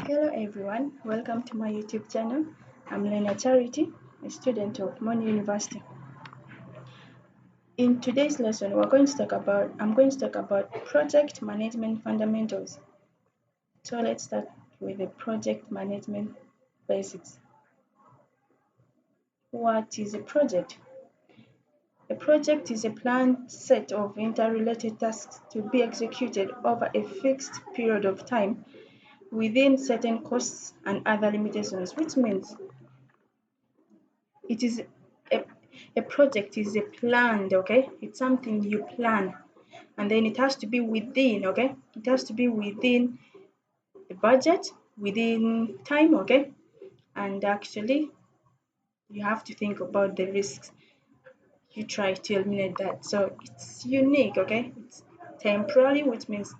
Hello everyone, welcome to my YouTube channel. I'm Lenia Charity, a student of Mon University. In today's lesson, I'm going to talk about project management fundamentals. So let's start with the project management basics. What is a project? A project is a planned set of interrelated tasks to be executed over a fixed period of time within certain costs and other limitations, which means it is a, a project is a planned, okay? It's something you plan, and then it has to be within, okay? It has to be within the budget, within time, okay? And actually you have to think about the risks you try to eliminate that. So it's unique, okay? It's temporary, which means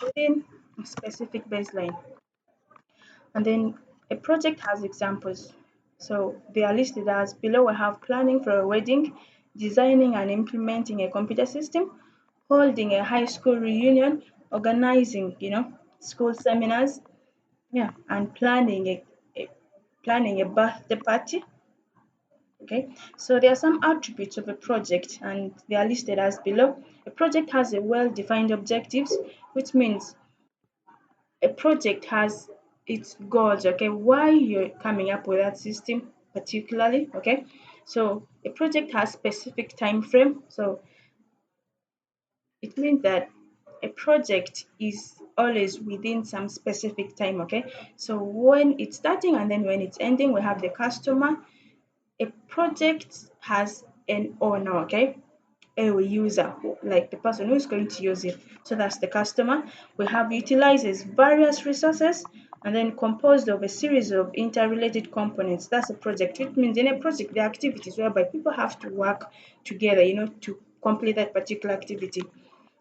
within a specific baseline. And then a project has examples. So they are listed as below. I have planning for a wedding, designing and implementing a computer system, holding a high school reunion, organizing, school seminars, yeah, and planning a birthday party. Okay, so there are some attributes of a project and they are listed as below. A project has a well-defined objectives, which means a project has its goals, okay, why you're coming up with that system particularly, okay. So a project has specific time frame, so it means that a project is always within some specific time, okay. So when it's starting and then when it's ending, we have the customer. A project has an owner, okay, a user, like the person who is going to use it. So that's the customer. We have utilizes various resources and then composed of a series of interrelated components. That's a project. It means in a project, the activities whereby people have to work together, to complete that particular activity.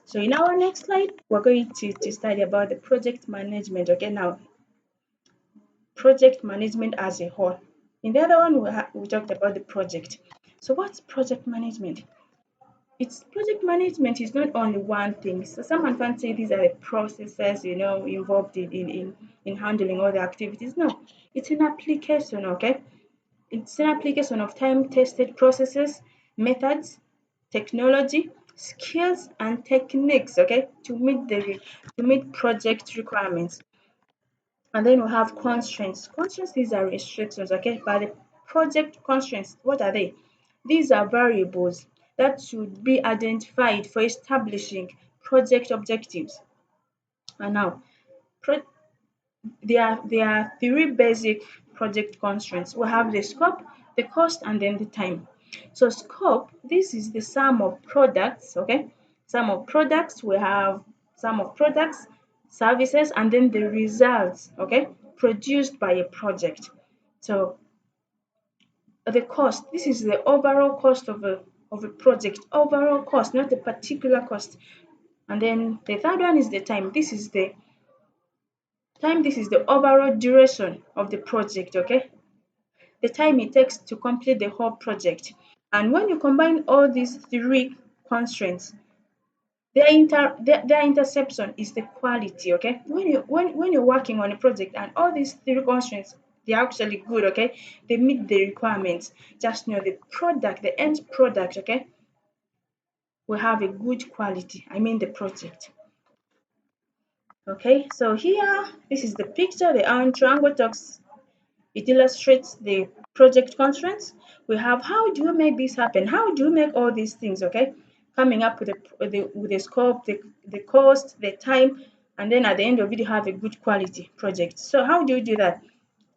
So in our next slide, we're going to study about the project management. Okay, now project management as a whole. In the other one, we talked about the project. So what's project management? It's project management is not only one thing. So someone can say these are the processes, involved in handling all the activities. No, it's an application, okay? It's an application of time-tested processes, methods, technology, skills, and techniques, okay, to meet project requirements. And then we have constraints. Constraints, these are restrictions, okay? But the project constraints, what are they? These are variables that should be identified for establishing project objectives. And now, pro- there are three basic project constraints. We have the scope, the cost, and then the time. So scope, this is the sum of products, okay? Sum of products, we have sum of products, services, and then the results, okay, produced by a project. So the cost, this is the overall cost of a project, overall cost, not a particular cost. And then the third one is the time. This is the overall duration of the project, okay? The time it takes to complete the whole project. And when you combine all these three constraints, their interception is the quality, okay? When you're working on a project and all these three constraints, they're actually good, okay? They meet the requirements. Just know the end product, okay, will have a good quality. I mean the project. Okay, so here this is the picture. The iron triangle talks, it illustrates the project constraints. We have how do you make this happen? How do you make all these things, okay? Coming up with the scope, the cost, the time, and then at the end of it, you have a good quality project. So how do you do that?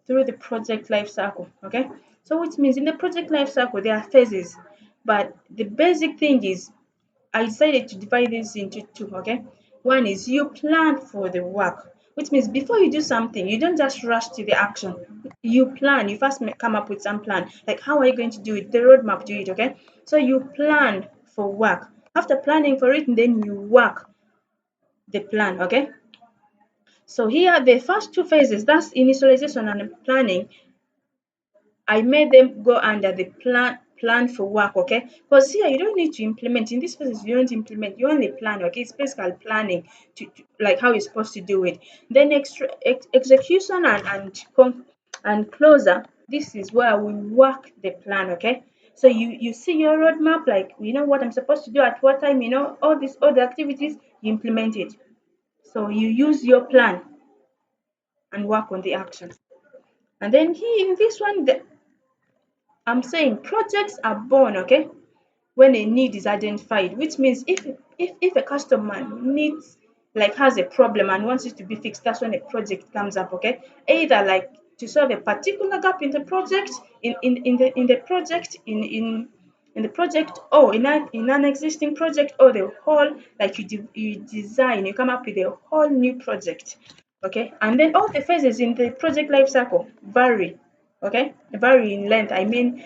Through the project life cycle, okay? So which means in the project life cycle, there are phases, but the basic thing is I decided to divide this into two, okay? One is you plan for the work, which means before you do something, you don't just rush to the action. You plan, you first come up with some plan, like how are you going to do it, the roadmap to it, okay? So you plan for work. After planning for it, then you work the plan, okay? So here, the first two phases, that's initialization and planning, I made them go under the plan for work, okay? Because here you don't need to implement. In this phases, you don't implement, you only plan, okay? It's basically planning like how you're supposed to do it. Then execution and closer, this is where we work the plan, okay? So you see your roadmap, like you know what I'm supposed to do at what time, you know, all the activities, you implement it. So you use your plan and work on the actions. And then here in this one, I'm saying projects are born, okay, when a need is identified, which means if a customer needs, like has a problem and wants it to be fixed, that's when a project comes up, okay? Either like to solve a particular gap in the project, in the project, in the project, or in an existing project, or the whole, like you design, you come up with a whole new project, okay? And then all the phases in the project life cycle vary, okay? Vary in length. I mean,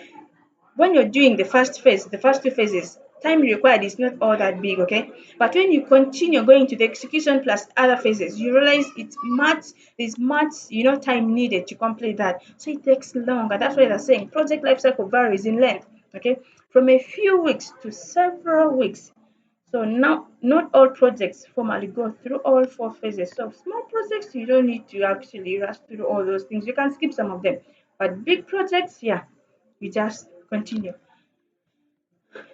when you're doing the first phase, the first two phases, time required is not all that big, okay? But when you continue going to the execution plus other phases, you realize there's much, you know, time needed to complete that. So it takes longer. That's why they're saying project life cycle varies in length, okay? From a few weeks to several weeks. So now, not all projects formally go through all four phases. So small projects, you don't need to actually rush through all those things. You can skip some of them. But big projects, yeah, you just continue.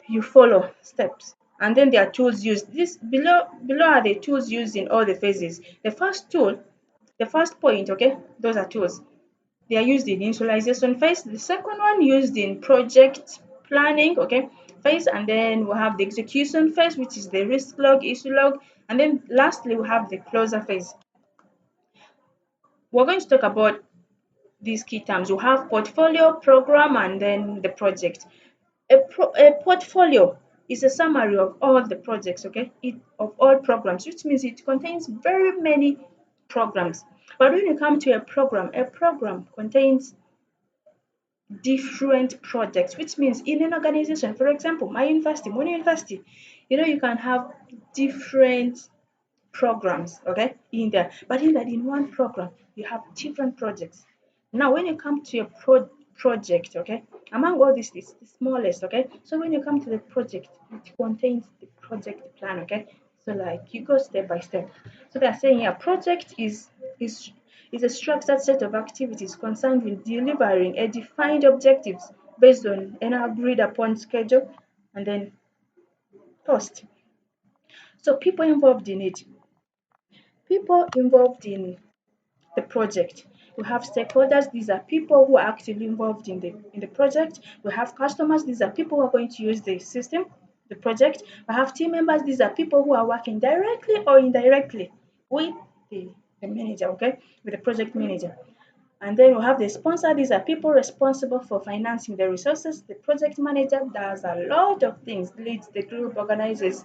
You follow steps. And then there are tools used. This below are the tools used in all the phases. The first tool, the first point, okay, those are tools. They are used in initialization phase. The second one used in project planning, okay, phase, and then we have the execution phase, which is the risk log, issue log, and then lastly we have the closer phase. We're going to talk about these key terms. We have portfolio, program, and then the project. A portfolio is a summary of all the projects, okay, of all programs, which means it contains very many programs. But when you come to a program contains different projects, which means in an organization, for example, my university, you know, you can have different programs, okay, in there. But in that, in one program, you have different projects. Now, when you come to a project, okay, among all this is the smallest, okay. So when you come to the project, it contains the project plan, okay. So like you go step by step. So they're saying a project is is a structured set of activities concerned with delivering a defined objectives based on an agreed upon schedule and then cost. So people involved in the project. We have stakeholders, these are people who are actively involved in the project. We have customers, these are people who are going to use the system, the project. We have team members, these are people who are working directly or indirectly with the manager, okay, with the project manager. And then we have the sponsor, these are people responsible for financing the resources. The project manager does a lot of things, leads the group, organizes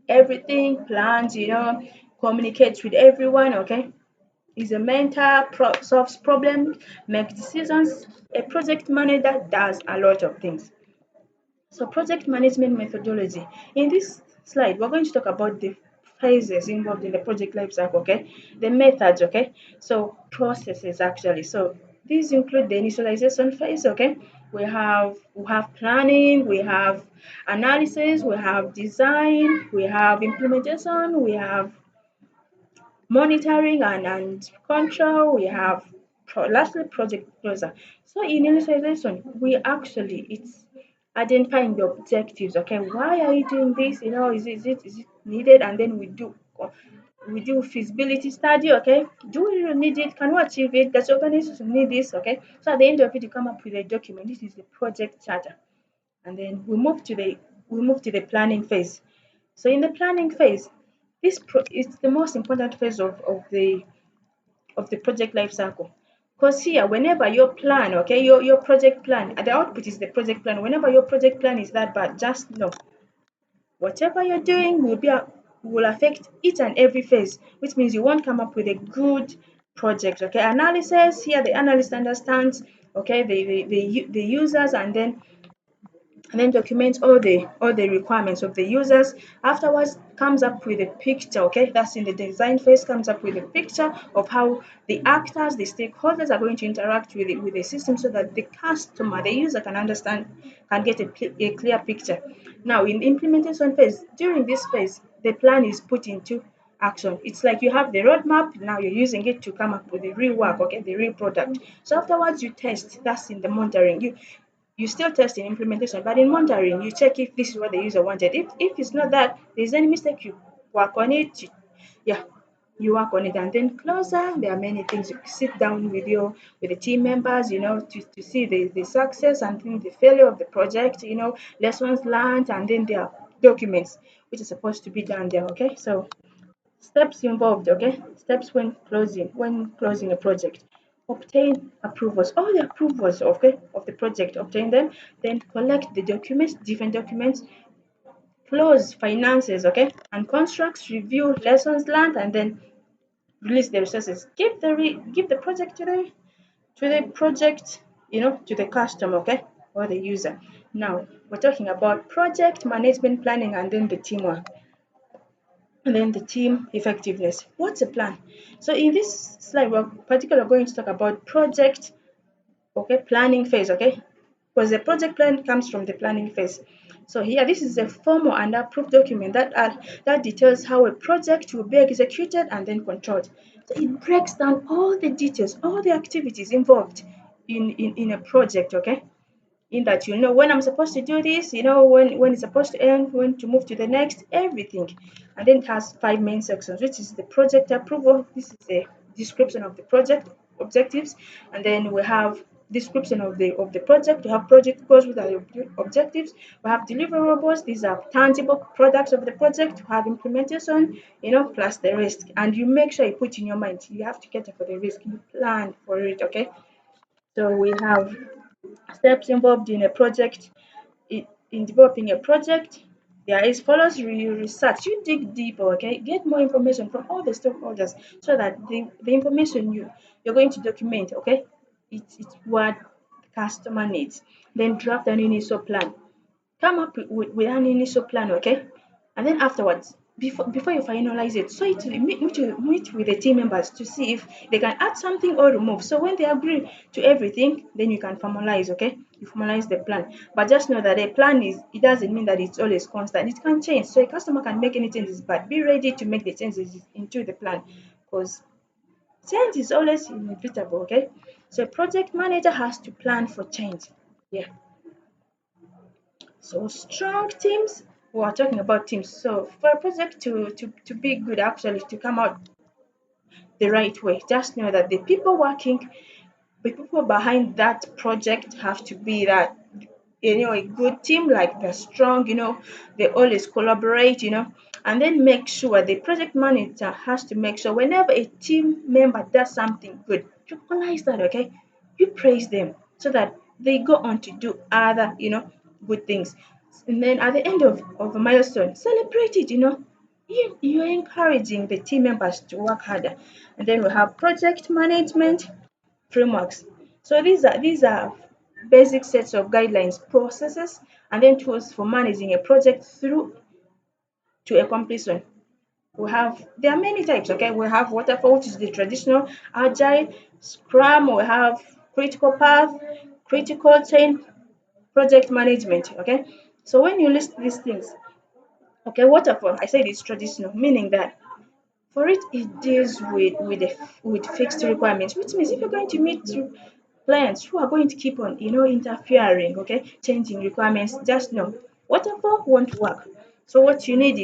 everything, plans, communicates with everyone, okay, is a mentor, solves problems, makes decisions. A project manager does a lot of things. So project management methodology. In this slide, we're going to talk about the phases involved in the project lifecycle, okay? The methods, okay? So processes actually. So these include the initialization phase, okay? We have planning, we have analysis, we have design, we have implementation, we have monitoring and control. We have lastly project closer. So in initialization, it's identifying the objectives. Okay, why are you doing this? Is it needed? And then we do feasibility study. Okay, do we really need it? Can we achieve it? Does the organization need this? Okay, so at the end of it, you come up with a document. This is the project charter, and then we move to the planning phase. So in the planning phase, it's the most important phase of the project life cycle. Because here, whenever your plan, okay, your project plan, the output is the project plan. Whenever your project plan is that bad, just know whatever you're doing will affect each and every phase, which means you won't come up with a good project. Okay, analysis here, the analyst understands, okay, the users, and then and then documents all the requirements of the users. Afterwards comes up with a picture, okay, that's in the design phase, comes up with a picture of how the actors, the stakeholders are going to interact with the system, so that the customer, the user, can understand, can get a clear picture. Now in the implementation phase, during this phase, the plan is put into action. It's like you have the roadmap, now you're using it to come up with the real work, okay, the real product. So afterwards you test, that's in the monitoring. You still test in implementation, but in monitoring, you check if this is what the user wanted. If it's not that, there's any mistake, you work on it. Yeah, you work on it, and then closer. There are many things. You sit down with the team members, to see the success and then the failure of the project. Lessons learned, and then there are documents which is supposed to be done there. Okay, so steps involved, okay? Steps when closing a project. Obtain approvals, all the approvals, okay, of the project, obtain them, then collect the documents, different documents, close finances, okay, and constructs, review lessons learned, and then release the resources. Give the project to the project, to the customer, okay, or the user. Now we're talking about project management planning and then the teamwork. And then the team effectiveness. What's a plan? So in this slide, we're particularly going to talk about project, okay, planning phase, okay? Because the project plan comes from the planning phase. So here, this is a formal and approved document that details how a project will be executed and then controlled. So it breaks down all the details, all the activities involved in a project, okay? In that when I'm supposed to do this, when it's supposed to end, when to move to the next, everything. And then it has five main sections, which is the project approval. This is the description of the project objectives, and then we have description of the project. We have project goals with the objectives. We have deliverables. These are tangible products of the project. We have implementation, plus the risk. And you make sure you put in your mind, you have to cater for the risk. You plan for it, okay? So we have steps involved in a project. In developing a project, there is follows you research. You dig deeper, okay? Get more information from all the stakeholders, so that the information you're going to document, okay? It's what the customer needs. Then draft an initial plan. Come up with an initial plan, okay? And then afterwards, before you finalize it, so it meet with the team members to see if they can add something or remove. So when they agree to everything, then you can formalize, okay? You formalize the plan. But just know that a plan it doesn't mean that it's always constant. It can change. So a customer can make any changes, but be ready to make the changes into the plan, because change is always inevitable, okay? So a project manager has to plan for change. Yeah. So strong teams, we are talking about teams. So for a project to be good, actually to come out the right way, just know that the people behind that project have to be that, a good team, like they're strong, they always collaborate, and then make sure the project manager has to make sure whenever a team member does something good, recognize that, okay? You praise them, so that they go on to do other, good things. And then at the end of a milestone, celebrate it, you're encouraging the team members to work harder. And then we have project management frameworks. So these are basic sets of guidelines, processes, and then tools for managing a project through to a completion. There are many types, okay? We have waterfall, which is the traditional, agile, scrum, we have critical path, critical chain, project management, okay? So when you list these things, okay, waterfall, I said it's traditional, meaning that for it deals with fixed requirements, which means if you're going to meet clients who are going to keep on, interfering, okay, changing requirements, just know waterfall won't work. So what you need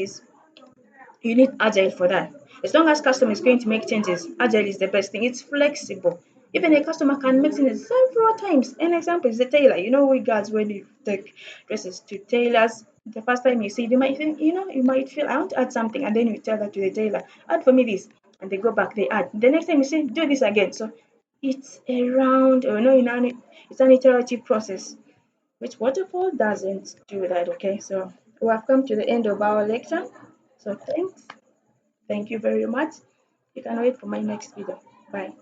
agile for that. As long as customer is going to make changes, agile is the best thing. It's flexible. Even a customer can make changes several times. An example is the tailor. We guys, when you take dresses to tailors, the first time you see it, you might think, you might feel I want to add something, and then you tell that to the tailor, add for me this, and they go back, they add. The next time you say, do this again. So it's a round, it's an iterative process, which waterfall doesn't do that. Okay, so we have come to the end of our lecture. So thank you very much. You can wait for my next video. Bye.